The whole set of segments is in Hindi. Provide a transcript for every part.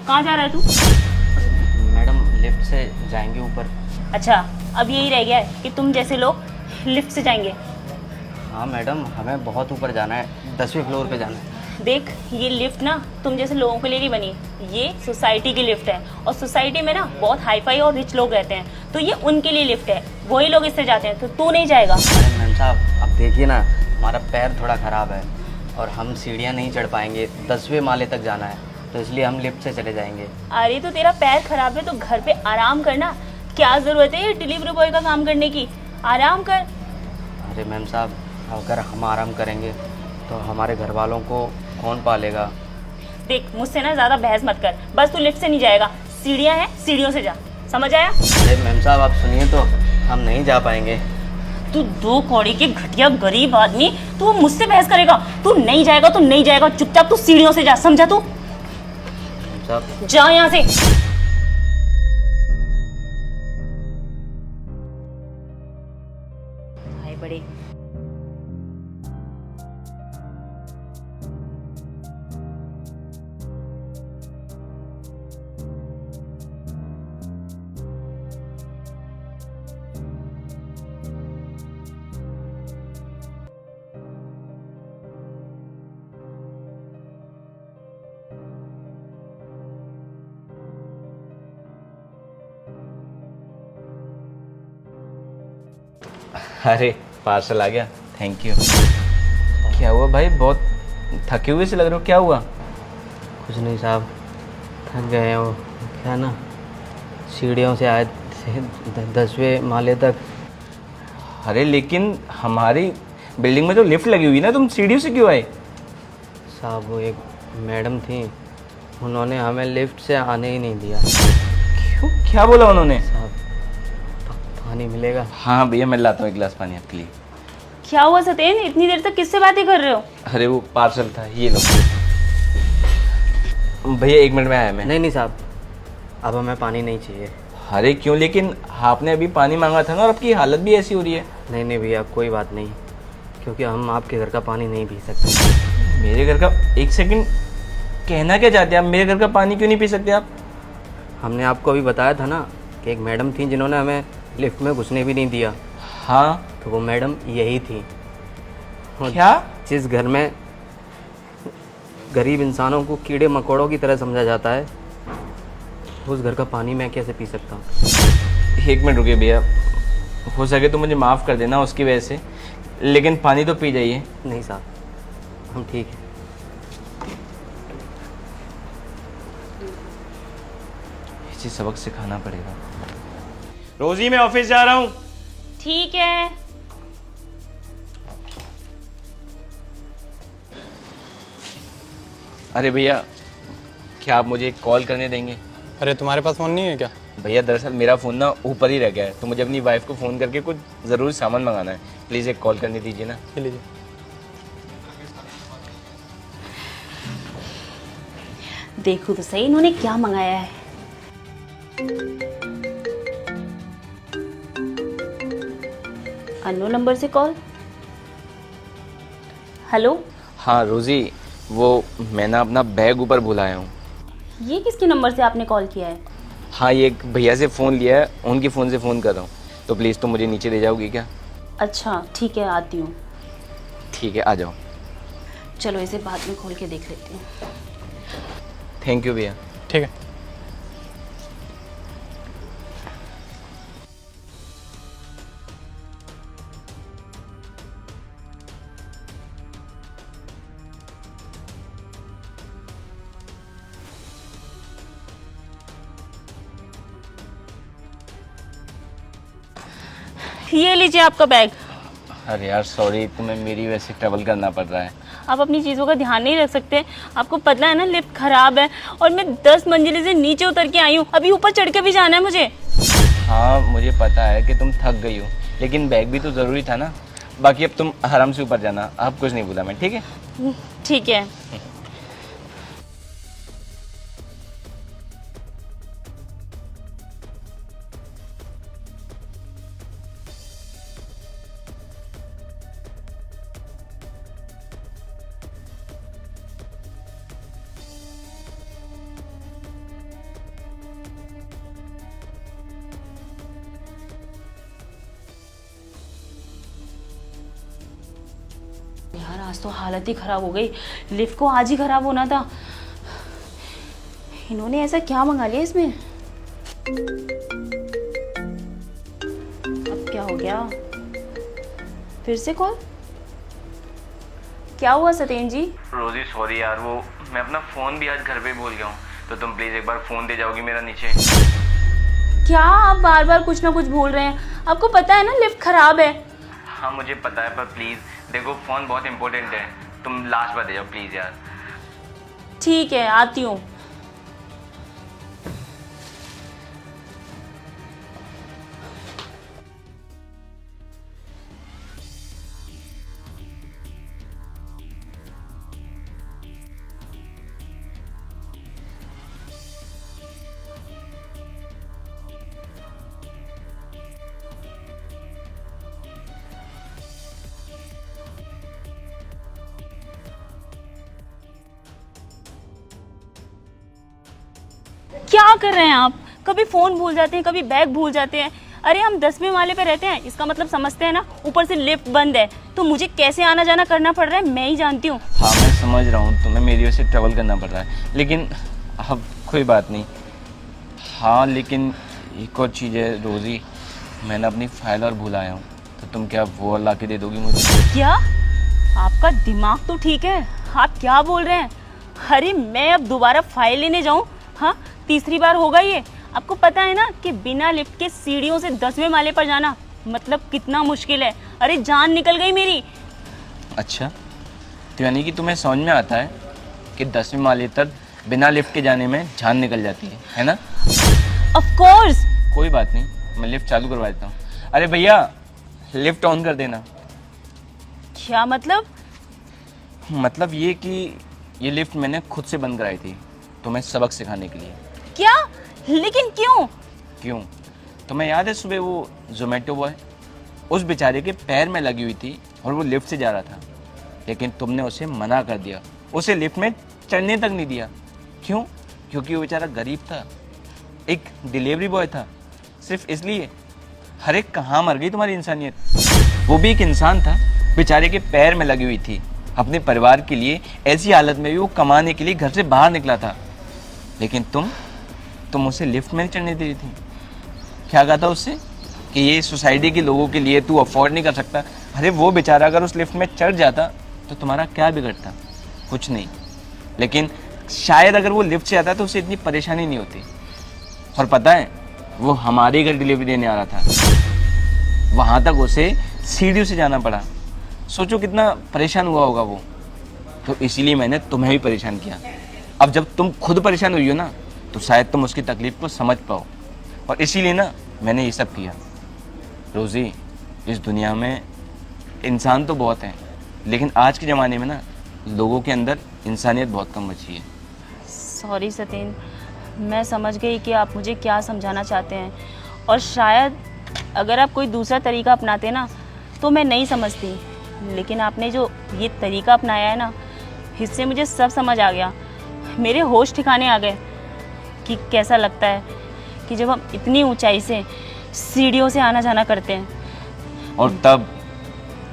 कहाँ जा रहा है तू? मैडम लिफ्ट से जाएंगे ऊपर। अच्छा, अब यही रह गया है कि तुम जैसे लोग लिफ्ट से जाएंगे। हाँ मैडम, हमें बहुत ऊपर जाना है, 10वें फ्लोर पे जाना है। देख, ये लिफ्ट ना तुम जैसे लोगों के लिए नहीं बनी, ये सोसाइटी की लिफ्ट है। और सोसाइटी में ना बहुत हाई फाई और रिच लोग रहते हैं, तो ये उनके लिए लिफ्ट है, वही लोग इससे जाते हैं, तो तू नहीं जाएगा। अरे मैम साहब, अब देखिए ना, हमारा पैर थोड़ा ख़राब है और हम सीढ़ियाँ नहीं चढ़ पाएंगे, 10वें माले तक जाना है, तो इसलिए हम लिफ्ट से चले जाएंगे। अरे तो तेरा पैर खराब है तो घर पे आराम करना, क्या जरूरत है ये डिलीवरी बॉय का काम करने की? आराम कर। अरे मैम साहब, अगर हम आराम करेंगे तो हमारे घर वालों को कौन पालेगा? देख, मुझसे ना ज्यादा बहस मत कर, बस तू लिफ्ट से नहीं जाएगा, सीढ़ियाँ हैं, सीढ़ियों से जा, समझ आया? अरे मैम साहब, आप सुनिए तो, हम नहीं जा पाएंगे। तू 2 कौड़ी के घटिया गरीब आदमी, तू वो मुझसे बहस करेगा? तू नहीं जाएगा तो नहीं जाएगा, चुपचाप तू सीढ़ियों से जा, समझा तू? मैम साहब, जा यहाँ से। भाई बड़े। अरे पार्सल आ गया, थैंक यू। क्या हुआ भाई, बहुत थके हुए से लग रहे हो, क्या हुआ? कुछ नहीं साहब, थक गए हैं। वो क्या ना, सीढ़ियों से आए थे 10वें माले तक। अरे लेकिन हमारी बिल्डिंग में तो लिफ्ट लगी हुई ना, तुम सीढ़ियों से क्यों आए? साहब वो एक मैडम थी, उन्होंने हमें लिफ्ट से आने ही नहीं दिया। क्यों, क्या बोला उन्होंने? साहब पानी मिलेगा? हाँ भैया, मैं लाता हूँ एक गिलास पानी आपके लिए। क्या हुआ सतेन, इतनी देर तक किससे बातें कर रहे हो? अरे वो पार्सल था, ये लो भैया, 1 मिनट में आया मैं। नहीं साहब, अब हमें पानी नहीं चाहिए। अरे क्यों, लेकिन आपने अभी पानी मांगा था ना, और आपकी हालत भी ऐसी हो रही है। नहीं भैया, कोई बात नहीं, क्योंकि हम आपके घर का पानी नहीं पी सकते। मेरे घर का? 1 सेकंड, कहना क्या चाहते हैं आप? मेरे घर का पानी क्यों नहीं पी सकते आप? हमने आपको अभी बताया था ना कि एक मैडम थी जिन्होंने हमें लिफ्ट में घुसने भी नहीं दिया। हाँ, तो वो मैडम यही थी। और क्या? जिस घर में गरीब इंसानों को कीड़े मकोड़ों की तरह समझा जाता है, उस घर का पानी मैं कैसे पी सकता हूँ? 1 मिनट रुकिए भैया, हो सके तो मुझे माफ़ कर देना उसकी वजह से, लेकिन पानी तो पी जाइए। नहीं साहब, हम ठीक हैं। इसे सबक सिखाना पड़ेगा। रोजी, मैं ऑफिस जा रहा हूँ। ठीक है। अरे भैया, क्या आप मुझे एक कॉल करने देंगे? अरे तुम्हारे पास फ़ोन नहीं है क्या? भैया दरअसल मेरा फ़ोन ना ऊपर ही रह गया है, तो मुझे अपनी वाइफ को फ़ोन करके कुछ ज़रूरी सामान मंगाना है, प्लीज़ एक कॉल करने दीजिए ना। ये लीजिए। देखो तो सही इन्होंने क्या मंगाया है। अननोन नंबर से कॉल। हेलो। हाँ रोज़ी, वो मैं ना अपना बैग ऊपर भूल आया हूँ। ये किसके नंबर से आपने कॉल किया है? हाँ, ये एक भैया से फ़ोन लिया है, उनकी फ़ोन से फ़ोन कर रहा हूँ, तो प्लीज़ तुम मुझे नीचे ले जाओगी क्या? अच्छा ठीक है, आती हूँ। ठीक है, आ जाओ। चलो इसे बाद में खोल के देख लेती हूँ। थैंक यू भैया। ठीक है। ये लीजिए आपका बैग। अरे यार सॉरी, तुम्हें मेरी वजह से ट्रैवल करना पड़ रहा है। आप अपनी चीज़ों का ध्यान नहीं रख सकते? आपको पता है ना लिफ्ट खराब है, और मैं 10 मंजिले से नीचे उतर के आई हूँ, अभी ऊपर चढ़ के भी जाना है मुझे। हाँ मुझे पता है कि तुम थक गई हो, लेकिन बैग भी तो ज़रूरी था ना। बाकी अब तुम आराम से ऊपर जाना, अब कुछ नहीं बोला मैं, ठीक है? ठीक है। आज तो हालत ही खराब हो गई, लिफ्ट को आज ही खराब होना था। इन्होंने ऐसा क्या मंगा लिया इसमें? अब क्या हो गया? फिर से कॉल? क्या हुआ सतेन जी? रोजी सॉरी यार, वो मैं अपना फ़ोन भी आज घर पे भूल गया हूँ, तो तुम प्लीज़ एक बार फ़ोन दे जाओगी मेरा नीचे। क्या आप बार बार कुछ ना कुछ बोल रहे हैं? आपको पता है ना लिफ्ट खराब है। हाँ मुझे पता है, पर प्लीज़ देखो फ़ोन बहुत इंपॉर्टेंट है, तुम लास्ट बार दे जाओ प्लीज़ यार। ठीक है, आती हूँ। क्या कर रहे हैं आप? कभी फोन भूल जाते हैं, कभी बैग भूल जाते हैं। अरे हम 10वें माले पे रहते हैं, इसका मतलब समझते हैं ना। ऊपर से लिफ्ट बंद है, तो मुझे कैसे आना जाना करना पड़ रहा है मैं ही जानती हूँ। हाँ मैं समझ रहा हूँ, तुम्हें मेरी वजह से ट्रैवल करना पड़ रहा है, लेकिन अब कोई बात नहीं। हाँ लेकिन एक और चीज़ है रोज़ी, मैंने अपनी फाइल और भूल आया हूँ, तो तुम क्या वो ला के दे दोगी मुझे? क्या? आपका दिमाग तो ठीक है, आप क्या बोल रहे हैं? अरे मैं अब दोबारा फाइल लेने जाऊँ? हाँ, तीसरी बार होगा ये। आपको पता है ना कि बिना लिफ्ट के सीढ़ियों से 10वें माले पर जाना मतलब कितना मुश्किल है। अरे जान निकल गई मेरी। अच्छा, तो यानी कि तुम्हें समझ में आता है कि 10वें माले तक बिना लिफ्ट के जाने में जान निकल जाती है ना? Of course. कोई बात नहीं, मैं लिफ्ट चालू करवा देता हूँ। अरे भैया लिफ्ट ऑन कर देना। क्या मतलब? मतलब ये कि ये लिफ्ट मैंने खुद से बंद कराई थी तुम्हें सबक सिखाने के लिए। क्या? लेकिन क्यों? क्यों? तुम्हें याद है सुबह वो जोमेटो बॉय, उस बेचारे के पैर में लगी हुई थी और वो लिफ्ट से जा रहा था, लेकिन तुमने उसे मना कर दिया, उसे लिफ्ट में चढ़ने तक नहीं दिया। क्यों? क्योंकि वो बेचारा गरीब था, एक डिलीवरी बॉय था, सिर्फ इसलिए। अरे कहाँ मर गई तुम्हारी इंसानियत? वो भी एक इंसान था, बेचारे के पैर में लगी हुई थी, अपने परिवार के लिए ऐसी हालत में भी वो कमाने के लिए घर से बाहर निकला था, लेकिन तुम उसे लिफ्ट में नहीं चढ़ने दे रही थी। क्या कहा था उससे कि ये सोसाइटी के लोगों के लिए तू अफोर्ड नहीं कर सकता। अरे वो बेचारा अगर उस लिफ्ट में चढ़ जाता तो तुम्हारा क्या बिगड़ता? कुछ नहीं, लेकिन शायद अगर वो लिफ्ट से आता तो उसे इतनी परेशानी नहीं होती। और पता है वो हमारे घर डिलीवरी देने आ रहा था, वहाँ तक उसे सीढ़ियों से जाना पड़ा। सोचो कितना परेशान हुआ होगा वो। तो इसीलिए मैंने तुम्हें भी परेशान किया। अब जब तुम खुद परेशान हुई हो ना, तो शायद तुम उसकी तकलीफ को समझ पाओ, और इसीलिए ना मैंने ये सब किया। रोज़ी, इस दुनिया में इंसान तो बहुत हैं, लेकिन आज के ज़माने में ना लोगों के अंदर इंसानियत बहुत कम बची है। सॉरी सतेन, मैं समझ गई कि आप मुझे क्या समझाना चाहते हैं, और शायद अगर आप कोई दूसरा तरीका अपनाते ना तो मैं नहीं समझती, लेकिन आपने जो ये तरीका अपनाया है ना, इससे मुझे सब समझ आ गया। मेरे होश ठिकाने आ गए कि कैसा लगता है कि जब हम इतनी ऊंचाई से सीढ़ियों से आना जाना करते हैं। और तब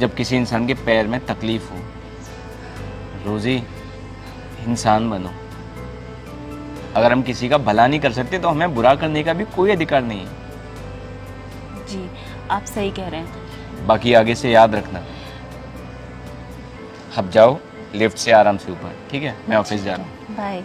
जब किसी इंसान के पैर में तकलीफ हो। रोज़ी, इंसान बनो। अगर हम किसी का भला नहीं कर सकते तो हमें बुरा करने का भी कोई अधिकार नहीं है। जी, आप सही कह रहे हैं। बाकी आगे से याद रखना। अब जाओ लिफ्ट से आराम से ऊपर, ठीक है? मैं ऑफिस जा रहा हूँ। बाय।